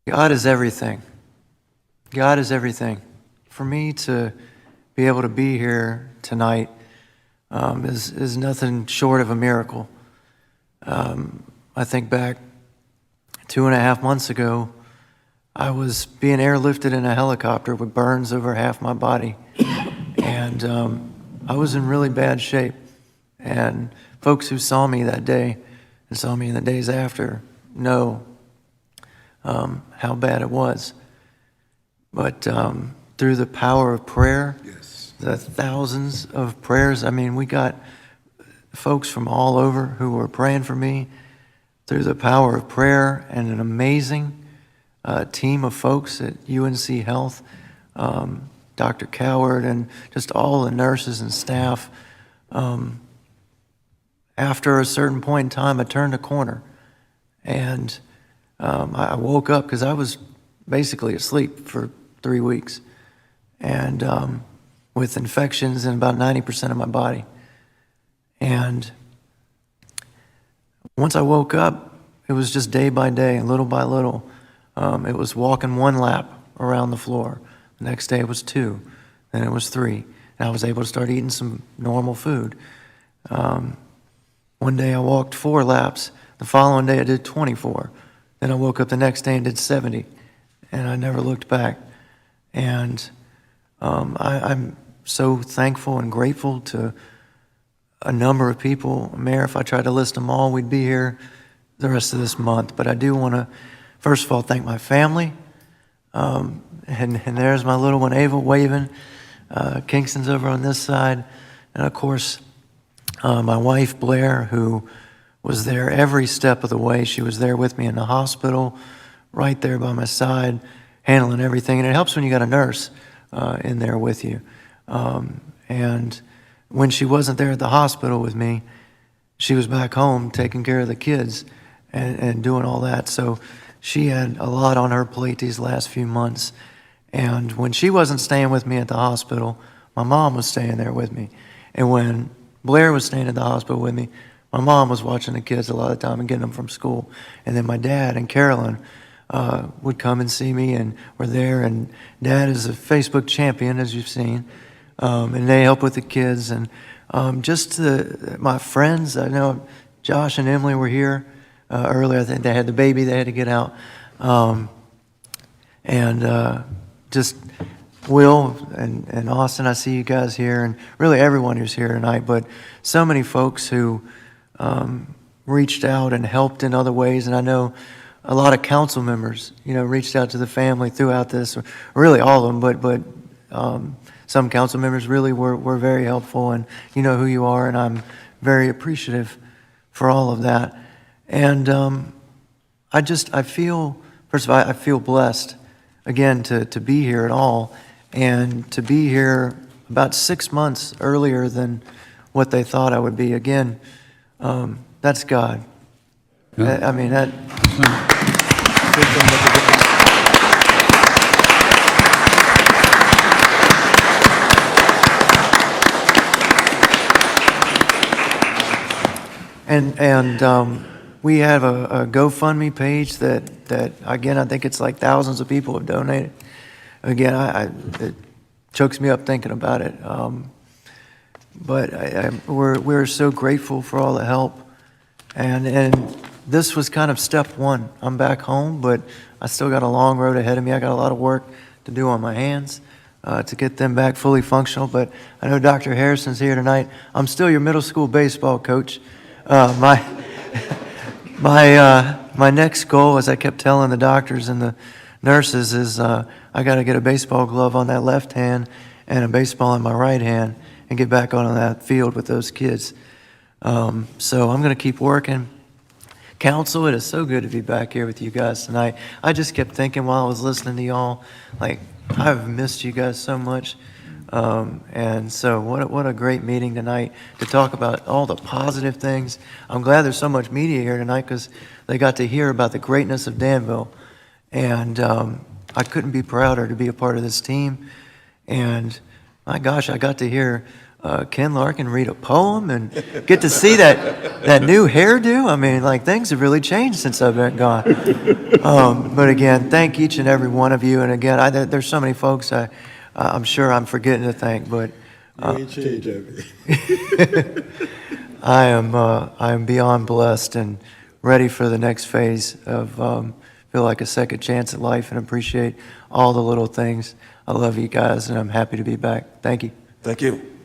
God is everything. God is everything. For me to be able to be here tonight is nothing short of a miracle. I think back 2.5 months ago, I was being airlifted in a helicopter with burns over half my body. And I was in really bad shape. And folks who saw me that day and saw me in the days after know how bad it was. But through the power of prayer, Yes. the thousands of prayers, I mean, we got folks from all over who were praying for me. Through the power of prayer and an amazing team of folks at UNC Health, Dr. Coward and just all the nurses and staff. After a certain point in time, I turned a corner and I woke up because I was basically asleep for 3 weeks and with infections in about 90% of my body. And once I woke up, it was just day by day and little by little. It was walking 1 lap around the floor. The next day it was 2, then it was 3. And I was able to start eating some normal food. One day I walked 4 laps. The following day I did 24. Then I woke up the next day and did 70. And I never looked back. And I'm so thankful and grateful to a number of people. Mayor, if I tried to list them all, we'd be here the rest of this month. But I do want to, first of all, thank my family. And there's my little one, Ava, waving. Kingston's over on this side. And, of course, my wife, Blair, who was there every step of the way. She was there with me in the hospital, right there by my side, handling everything. And it helps when you got a nurse in there with you. And when she wasn't there at the hospital with me, she was back home taking care of the kids and doing all that. So she had a lot on her plate these last few months. And when she wasn't staying with me at the hospital, my mom was staying there with me. And when Blair was staying at the hospital with me, my mom was watching the kids a lot of the time and getting them from school. And then my dad and Carolyn would come and see me and were there. And Dad is a Facebook champion, as you've seen. And they help with the kids. And just my friends, I know Josh and Emily were here earlier. I think they had the baby they had to get out. Just Will and Austin, I see you guys here, and really everyone who's here tonight, but so many folks who reached out and helped in other ways. And I know a lot of council members, reached out to the family throughout this, or really all of them, but some council members really were very helpful, and you know who you are, and I'm very appreciative for all of that. And I feel, first of all, I feel blessed, again, to be here at all, and to be here about 6 months earlier than what they thought I would be. Again, that's God. Yeah. I mean, that... And we have a GoFundMe page that again, I think it's like thousands of people have donated. Again, it chokes me up thinking about it. But we're so grateful for all the help. And this was kind of step one. I'm back home, but I still got a long road ahead of me. I got a lot of work to do on my hands to get them back fully functional. But I know Dr. Harrison's here tonight. I'm still your middle school baseball coach. My next goal, as I kept telling the doctors and the nurses, is I got to get a baseball glove on that left hand and a baseball in my right hand and get back on that field with those kids. So I'm going to keep working. Council, it is so good to be back here with you guys tonight. I just kept thinking while I was listening to y'all, like, I've missed you guys so much. And so what a great meeting tonight to talk about all the positive things. I'm glad there's so much media here tonight because they got to hear about the greatness of Danville. And I couldn't be prouder to be a part of this team. And my gosh, I got to hear Ken Larkin read a poem and get to see that new hairdo. I mean, like, things have really changed since I've been gone. But again, thank each and every one of you. And again, there's so many folks I'm sure I'm forgetting to thank, but You ain't changed everything. I am beyond blessed and ready for the next phase of feel like a second chance at life, and appreciate all the little things. I love you guys, and I'm happy to be back. Thank you. Thank you.